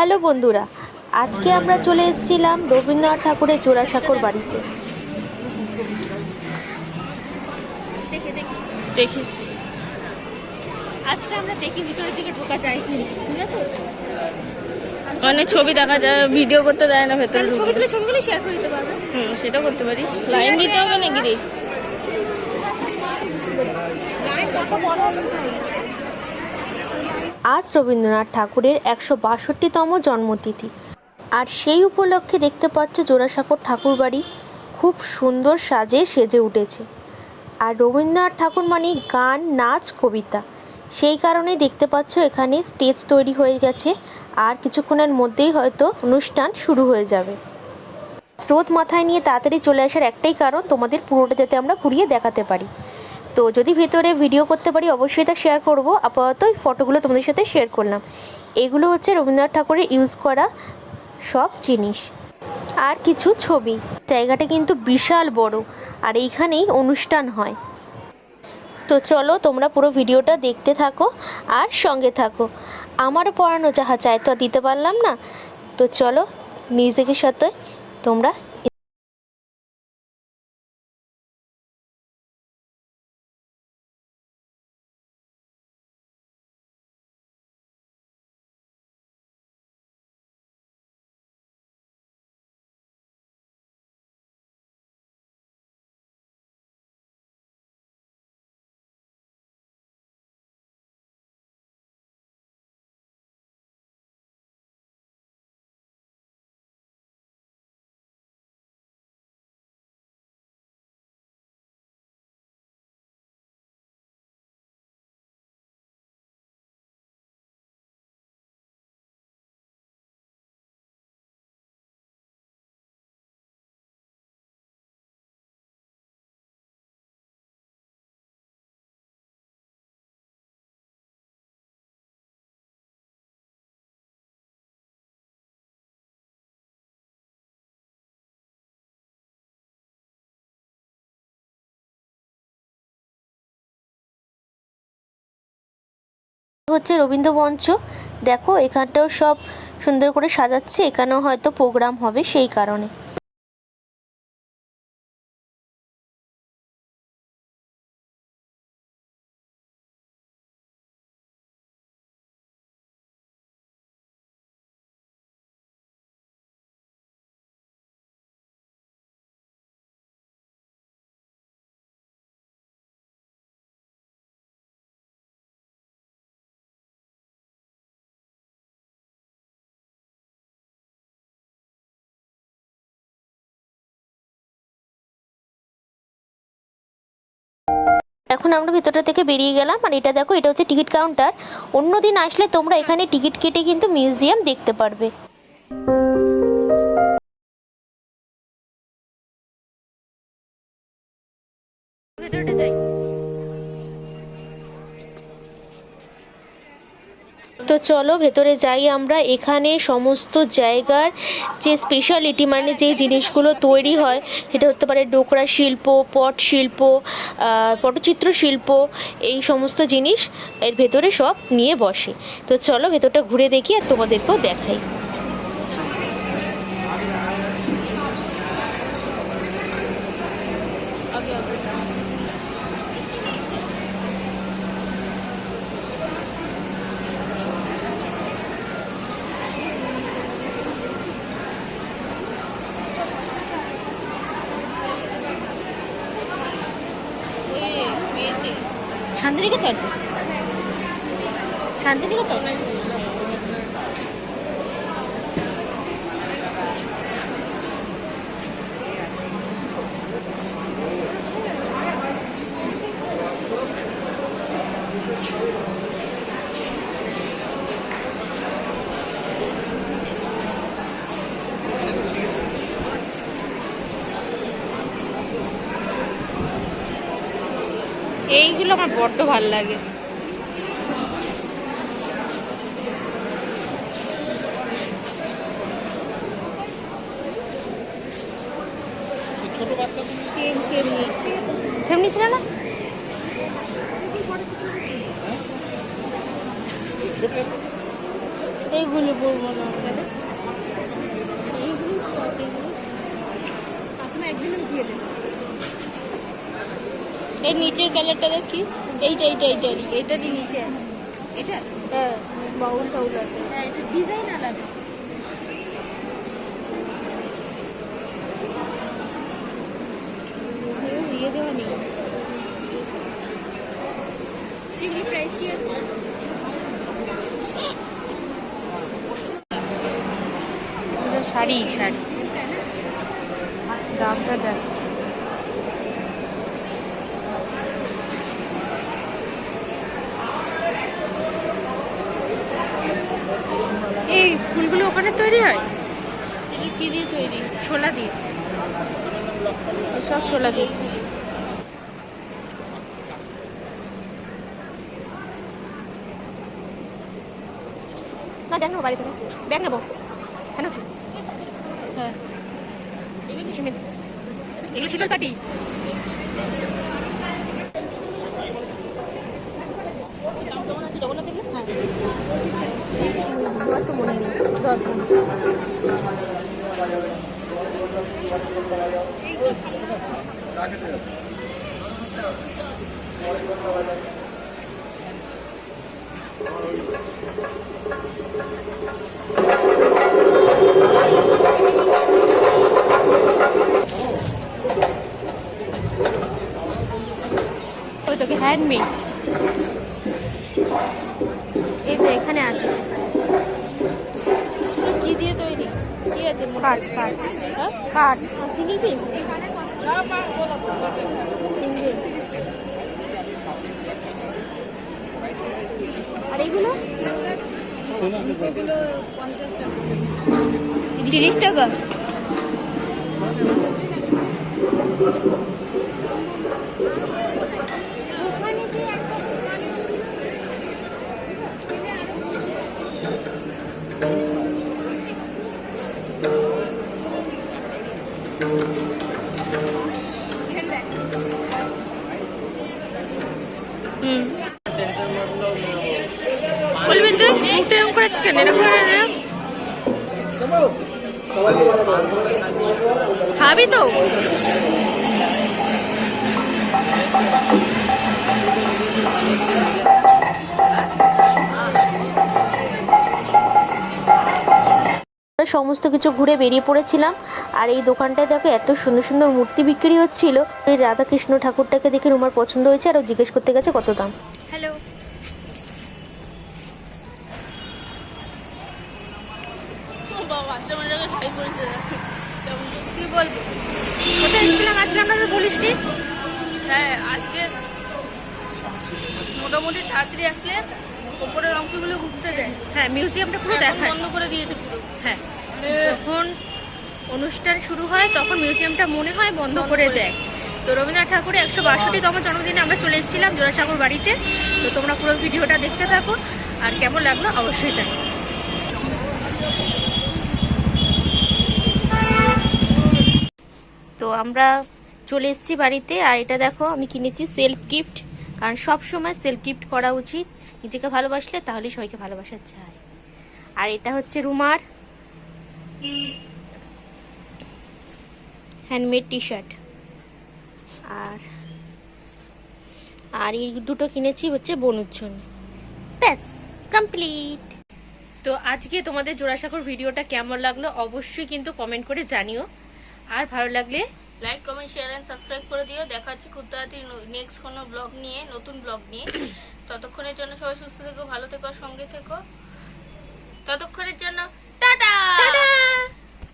Hello বন্ধুরা, আজকে আমরা চলে এসেছিলাম রবীন্দ্রনাথ ঠাকুরের জোড়াসাঁকোর বাড়িতে। দেখি আজকে আমরা দেখি ভিতরের দিকে ঢোকা যায় কি, ঠিক আছে? অনেক ছবি দেখা যায়, ভিডিও করতে দেয় না ভেতরে। ছবি তুলে ছবিগুলো শেয়ার করে দিতে পারবে। সেটা করতে পারিস। লাইন দিতে হবে নাকি রে? আজ রবীন্দ্রনাথ ঠাকুরের 162তম জন্মতিথি, আর সেই উপলক্ষে দেখতে পাচ্ছ জোড়াসাঁকোর ঠাকুর বাড়ি খুব সুন্দর সেজে উঠেছে। আর রবীন্দ্রনাথ ঠাকুর মানে গান, নাচ, কবিতা, সেই কারণেই দেখতে পাচ্ছ এখানে স্টেজ তৈরি হয়ে গেছে। আর কিছুক্ষণের মধ্যেই হয়তো অনুষ্ঠান শুরু হয়ে যাবে। স্রোত মাথায় নিয়ে তাড়াতাড়ি চলে আসার একটাই কারণ, তোমাদের পুরোটা যাতে আমরা ঘুরিয়ে দেখাতে পারি। তো যদি ভেতরে ভিডিও করতে পারি অবশ্যই তা শেয়ার করব। আপাতত এই ফটোগুলো তোমাদের সাথে শেয়ার করলাম। এগুলো হচ্ছে রবীন্দ্রনাথ ঠাকুরের ইউজ করা সব জিনিস আর কিছু ছবি। জায়গাটা কিন্তু বিশাল বড়, আর এইখানেই অনুষ্ঠান হয়। তো চলো তোমরা পুরো ভিডিওটা দেখতে থাকো আর সঙ্গে থাকো। আমারও পড়ানো যাহা চায় তো দিতে পারলাম না, তো চলো মিউজিকের সাথে তোমরা। হচ্ছে রবীন্দ্র মঞ্চ, দেখো এখানটাও সব সুন্দর করে সাজাচ্ছে, এখানেও হয়তো প্রোগ্রাম হবে সেই কারণে। এখন আমরা ভেতরটা থেকে বেরিয়ে গেলাম, আর এটা দেখো, এটা হচ্ছে টিকিট কাউন্টার। অন্যদিন আসলে তোমরা এখানে টিকিট কেটে কিন্তু মিউজিয়াম দেখতে পারবে। ভেতরটা যাই। তো চলো ভেতরে যাই আমরা। এখানে সমস্ত জায়গার যে স্পেশালিটি, মানে যে জিনিসগুলো তৈরি হয়, সেটা হতে পারে ডোকরা শিল্প, পট শিল্প, পটচিত্র শিল্প, এই সমস্ত জিনিস এর ভেতরে সব নিয়ে বসে। তো চলো ভেতরটা ঘুরে দেখি আর তোমাদেরকেও দেখাই। শান্তিনিকেতন, শান্তিনিকেতন। এইগুলো আমার বড্ড ভাল লাগে। ছোট বাচ্চা সেম নিয়েছিল না? ছোট এইগুলো পরবো না। এই নিচের কালারটা দেখি, এইটারই নিচে আছে। এটা হ্যাঁ, বাউল টাউল আছে। হ্যাঁ, এটা ডিজাইন আলাদা। ইয়ে দেওয়া নেই। এগুলো প্রাইস কি আছে? শাড়ি শাড়ি দামটা দেখ। এই ফুলগুলো ওখানে তৈরি হয় এগুলো কি দিয়ে তৈরি? শোলা দিয়ে। সব শোলা দিয়ে। না দেখ নেবো, বাড়িতে ব্যাগ নেবো। কেন আছে? হ্যাঁ, এগুলো শীতল পাটি। আমার তো মনে নেই। ওই তোকে হ্যান্ডমেড এই তো এখানে আছে। কি দিয়ে তৈরি? কি আছে? কাঠ কাঠ হ্যাঁ, কাঠ। Single piece. আর এইগুলো 30 টাকা। বলবেন তুই মুখটা এরকম করেছিস কেন? এরকম করে না। খাবি তো? সমস্ত কিছু ঘুরে বেরিয়ে পড়েছিলাম। আর এই দোকানটায় দেখো এত সুন্দর সুন্দর মূর্তি বিক্রি হচ্ছিল। এই রাধাকৃষ্ণ ঠাকুরটাকে দেখে রুমার পছন্দ হয়েছে আর ও জিজ্ঞেস করতে গেছে কত দাম। হ্যালো, কি বলবো? কোথায় এসেছিলাম আজকে আপনাকে বলিসনি? হ্যাঁ, আজকে মোটামুটি তাড়াতাড়ি আসলে উপরের অংশগুলো ঘুরতে দেয়। হ্যাঁ, মিউজিয়ামটা পুরো এখন দেখায়। বন্ধ করে দিয়েছে পুরো। হ্যাঁ, যখন অনুষ্ঠান শুরু হয় তখন মিউজিয়ামটা মনে হয় বন্ধ করে দেয়। তো রবীন্দ্রনাথ ঠাকুরের 162তম জন্মদিনে আমরা চলে এসেছিলাম জোড়াসাঁকোর বাড়িতে। তো তোমরা পুরো ভিডিওটা দেখতে থাকো আর কেমন লাগলো অবশ্যই জানি। তো আমরা চলে এসেছি বাড়িতে। আর এটা দেখো আমি কিনেছি সেলফ গিফট, কারণ সব সময় সেলফ গিফট করা উচিত। নিজেকে ভালোবাসলে তাহলেই সবাইকে ভালোবাসা যায়। আর এটা হচ্ছে রুমার হ্যান্ডমেড টি শার্ট। আর এই দুটো কিনেছি হচ্ছে বনুর জন্য। ব্যাস কমপ্লিট। তো আজকে তোমাদের জোড়াসাঁকোর ভিডিওটা কেমন লাগলো অবশ্যই কিন্তু কমেন্ট করে জানিও। আর ভালো লাগলে like, comment, share and subscribe করে দিও। দেখা হচ্ছে খুব তাড়াতাড়ি নেক্সট কোনো ব্লগ নিয়ে, নতুন ব্লগ নিয়ে। ততক্ষণের জন্য সবাই সুস্থ থেকো, ভালো থেকো, সঙ্গে থেকো। ততক্ষণের জন্য